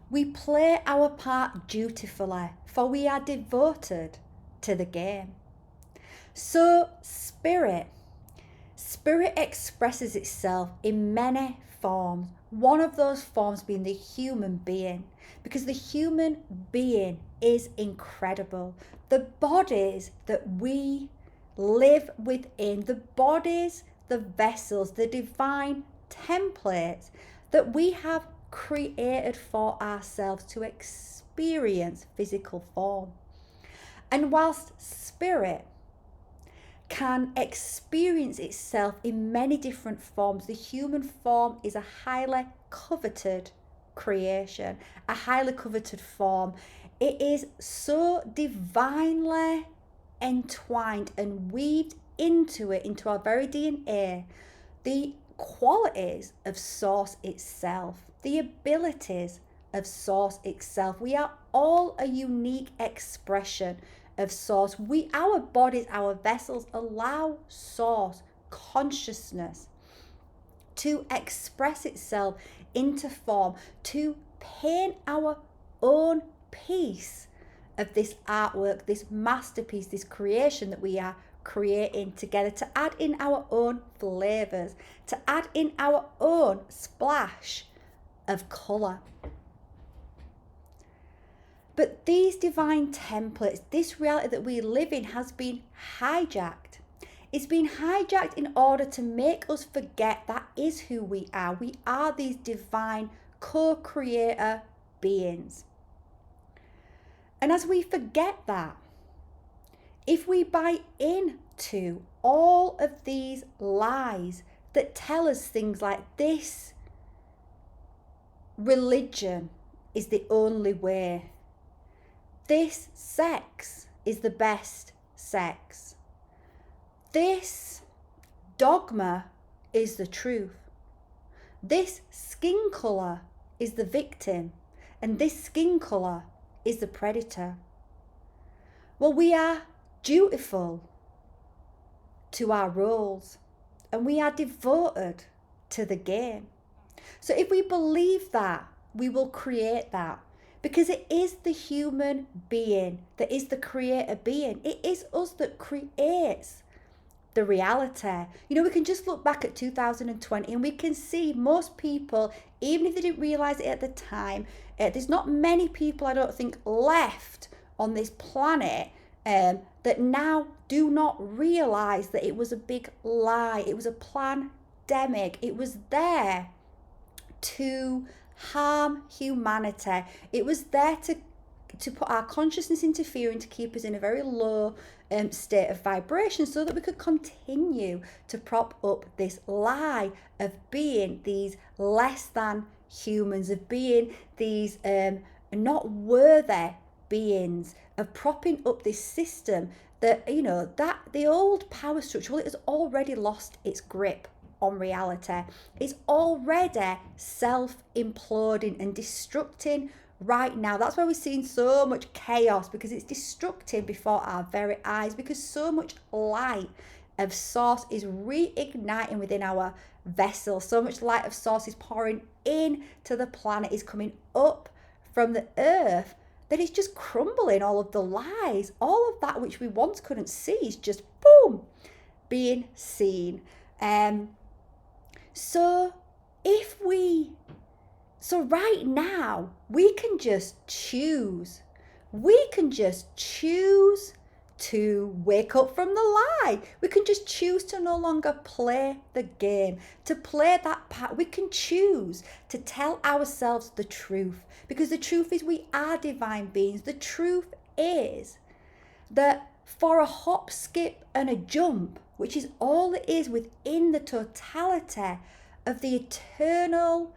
We play our part dutifully, for we are devoted to the game. So spirit expresses itself in many forms. One of those forms being the human being, because the human being is incredible. The bodies that we live within, the bodies, the vessels, the divine templates that we have created for ourselves to experience physical form. And whilst spirit can experience itself in many different forms, the human form is a highly coveted creation, a highly coveted form. It is so divinely entwined and weaved into it, into our very DNA, the qualities of source itself, the abilities of source itself. We are all a unique expression of source. Our bodies, our vessels allow source consciousness to express itself into form, to paint our own piece of this artwork, this masterpiece, this creation that we are creating together, to add in our own flavors, to add in our own splash of color. But these divine templates, this reality that we live in, has been hijacked. It's been hijacked in order to make us forget that is who we are. We are these divine co-creator beings. And as we forget that, if we buy into all of these lies that tell us things like this religion is the only way, this sex is the best sex, this dogma is the truth, this skin colour is the victim, and this skin colour is the predator. Well, we are dutiful to our roles and we are devoted to the game. So if we believe that, we will create that, because it is the human being that is the creator being. It is us that creates the reality. You know, we can just look back at 2020 and we can see most people, even if they didn't realize it at the time, there's not many people, I don't think, left on this planet that now do not realize that it was a big lie. It was a pandemic. It was there to harm humanity. It was there to put our consciousness into fear and to keep us in a very low state of vibration, so that we could continue to prop up this lie of being these less than humans, of being these not worthy beings, of propping up this system that, you know, that the old power structure, well, it has already lost its grip on reality. It's already self-imploding and destructing right now. That's why we're seeing so much chaos, because it's destructing before our very eyes, because so much light of source is reigniting within our vessel. So much light of source is pouring into the planet, is coming up from the earth, that is just crumbling all of the lies. All of that which we once couldn't see is just boom, being seen. So right now, we can just choose. We can just choose to wake up from the lie. We can just choose to no longer play the game, to play that part. We can choose to tell ourselves the truth, because the truth is we are divine beings. The truth is that for a hop, skip and a jump, which is all it is within the totality of the eternal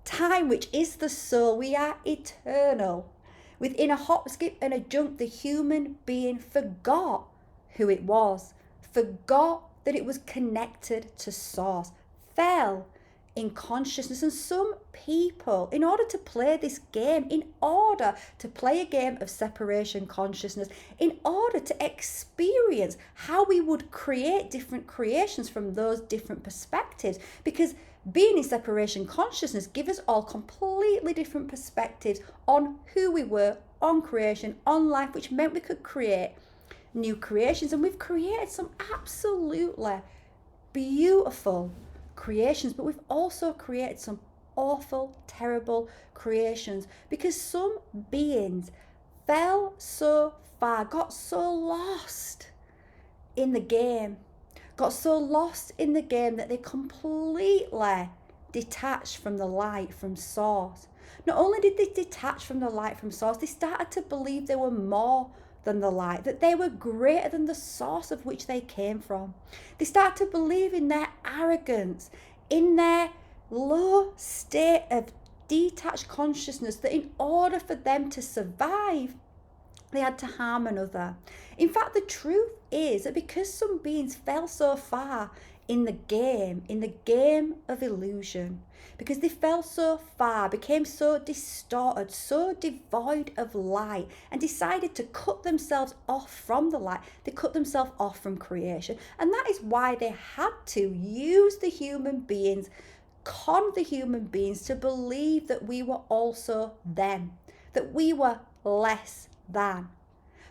time, which is the soul, we are eternal. Within a hop, skip and a jump, the human being forgot who it was, forgot that it was connected to source, fell in consciousness. And some people, in order to play this game, in order to play a game of separation consciousness, in order to experience how we would create different creations from those different perspectives, because being in separation consciousness give us all completely different perspectives on who we were, on creation, on life, which meant we could create new creations. And we've created some absolutely beautiful creations, but we've also created some awful, terrible creations because some beings fell so far, got so lost in the game, that they completely detached from the light, from source. Not only did they detach from the light, from source, they started to believe they were more than the light, that they were greater than the source of which they came from. They started to believe in their arrogance, in their low state of detached consciousness, that in order for them to survive, they had to harm another. In fact, the truth is that because some beings fell so far in the game of illusion, because they fell so far, became so distorted, so devoid of light, and decided to cut themselves off from the light, they cut themselves off from creation. And that is why they had to use the human beings, con the human beings to believe that we were also them, that we were less than,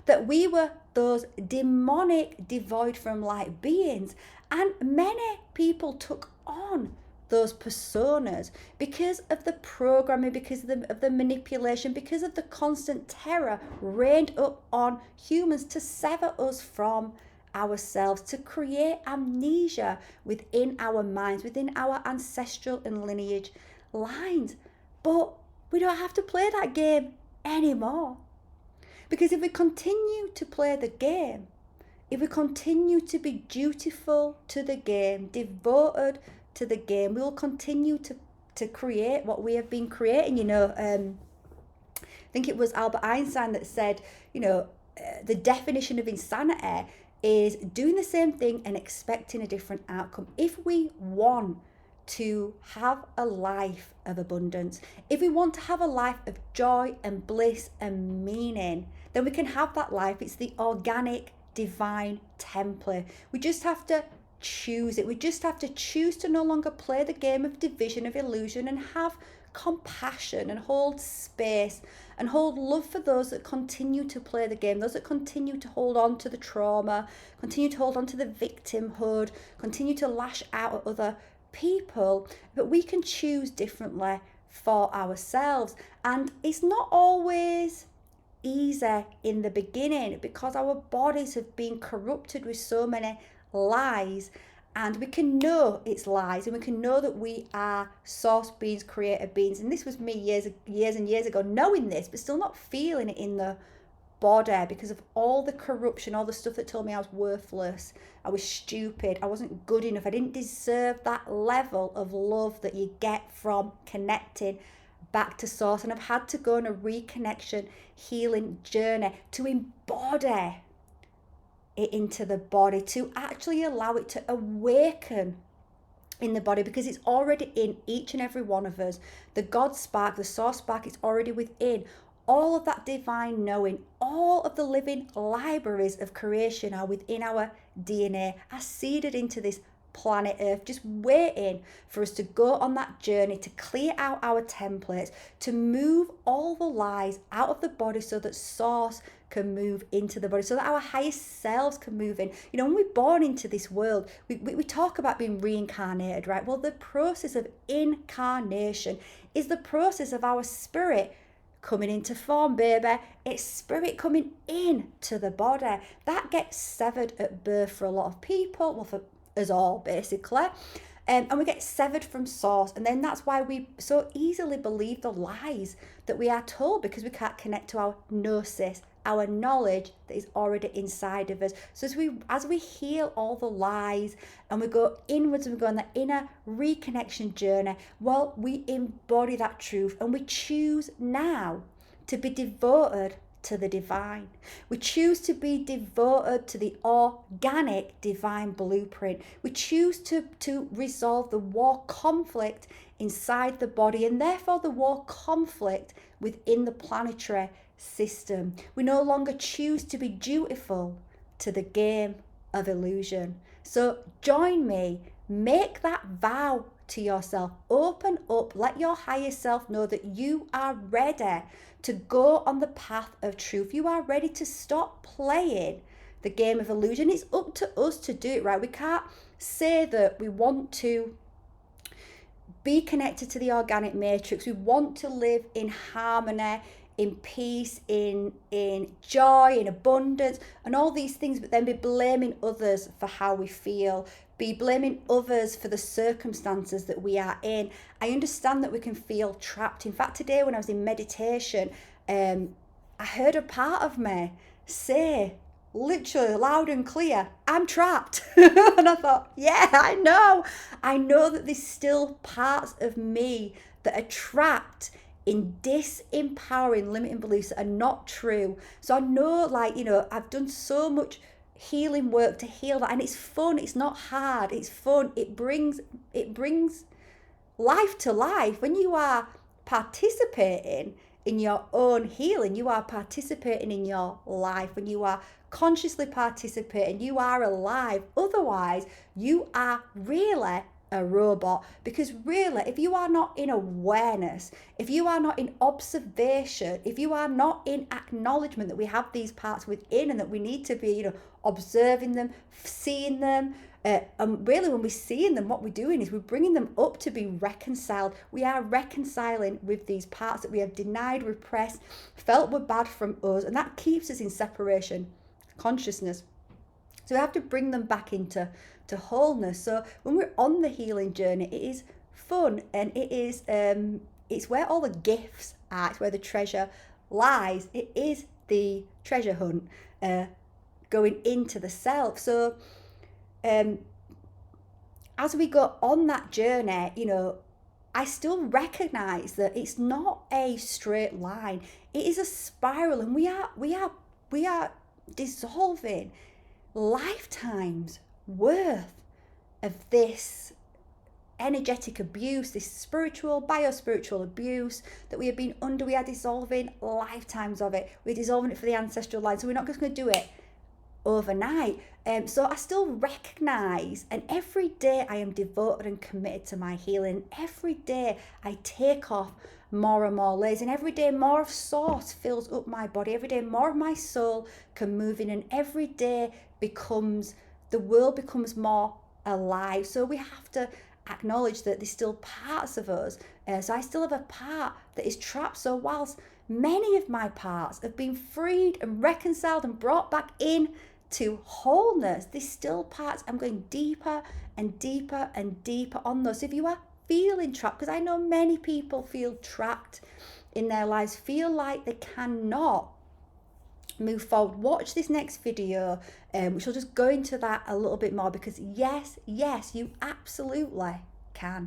that we were those demonic, devoid from light beings. And many people took on those personas because of the programming, because of the manipulation, because of the constant terror rained up on humans to sever us from ourselves, to create amnesia within our minds, within our ancestral and lineage lines. But we don't have to play that game anymore. Because if we continue to play the game, if we continue to be dutiful to the game, devoted to the game, we will continue to create what we have been creating. I think it was Albert Einstein that said, the definition of insanity is doing the same thing and expecting a different outcome. If we want to have a life of abundance, if we want to have a life of joy and bliss and meaning, then we can have that life. It's the organic divine template. We just have to choose it. We just have to choose to no longer play the game of division, of illusion, and have compassion and hold space and hold love for those that continue to play the game, those that continue to hold on to the trauma, continue to hold on to the victimhood, continue to lash out at other people. But we can choose differently for ourselves, and it's not always easy in the beginning because our bodies have been corrupted with so many lies, and we can know it's lies, and we can know that we are source beings, creator beings. And this was me years and years ago, knowing this but still not feeling it in the body because of all the corruption, all the stuff that told me I was worthless, I was stupid, I wasn't good enough, I didn't deserve that level of love that you get from connecting back to source. And I've had to go on a reconnection healing journey to embody it into the body, to actually allow it to awaken in the body, because it's already in each and every one of us. The God spark, the source spark, it's already within. All of that divine knowing, all of the living libraries of creation are within our DNA, are seeded into this planet Earth, just waiting for us to go on that journey, to clear out our templates, to move all the lies out of the body so that source can move into the body, so that our highest selves can move in. When we're born into this world, we talk about being reincarnated, right? Well, the process of incarnation is the process of our spirit coming into form, baby. It's spirit coming into the body. That gets severed at birth for a lot of people, well, for us all, basically. And we get severed from source. And then that's why we so easily believe the lies that we are told, because we can't connect to our gnosis, our knowledge that is already inside of us. So as we heal all the lies and we go inwards and we go on that inner reconnection journey, well, we embody that truth and we choose now to be devoted to the divine. We choose to be devoted to the organic divine blueprint. We choose to resolve the war conflict inside the body, and therefore the war conflict within the planetary system. We no longer choose to be dutiful to the game of illusion. So join me, make that vow to yourself. Open up, let your higher self know that you are ready to go on the path of truth. You are ready to stop playing the game of illusion. It's up to us to do it, right? We can't say that we want to be connected to the organic matrix. We want to live in harmony, in peace, in joy, in abundance, and all these things, but then be blaming others for how we feel, be blaming others for the circumstances that we are in. I understand that we can feel trapped. In fact, today when I was in meditation, I heard a part of me say, literally loud and clear, I'm trapped. And I thought, yeah, I know that there's still parts of me that are trapped in disempowering limiting beliefs that are not true. So I know, like, I've done so much healing work to heal that, and it's fun. It's not hard. It's fun. It brings life to life. When you are participating in your own healing, you are participating in your life. When you are consciously participating, you are alive. Otherwise, you are really a robot. Because really, if you are not in awareness, if you are not in observation, if you are not in acknowledgement that we have these parts within and that we need to be, observing them, seeing them, and really when we're seeing them, what we're doing is we're bringing them up to be reconciled. We are reconciling with these parts that we have denied, repressed, felt were bad from us, and that keeps us in separation consciousness. So we have to bring them back into wholeness. So when we're on the healing journey, it is fun, and it is it's where all the gifts are. It's where the treasure lies. It is the treasure hunt, going into the self. So as we go on that journey, I still recognize that it's not a straight line. It is a spiral, and we are dissolving lifetimes worth of this energetic abuse, this spiritual, biospiritual abuse that we have been under. We are dissolving lifetimes of it. We're dissolving it for the ancestral line. So we're not just going to do it overnight. So I still recognize, and every day I am devoted and committed to my healing. Every day I take off more and more layers, and every day more of source fills up my body. Every day more of my soul can move in, and every day the world becomes more alive. So we have to acknowledge that there's still parts of us. So I still have a part that is trapped. So whilst many of my parts have been freed and reconciled and brought back in to wholeness, there's still parts. I'm going deeper and deeper and deeper on those. So if you are feeling trapped, because I know many people feel trapped in their lives, feel like they cannot move forward, watch this next video, which will just go into that a little bit more, because yes, you absolutely can.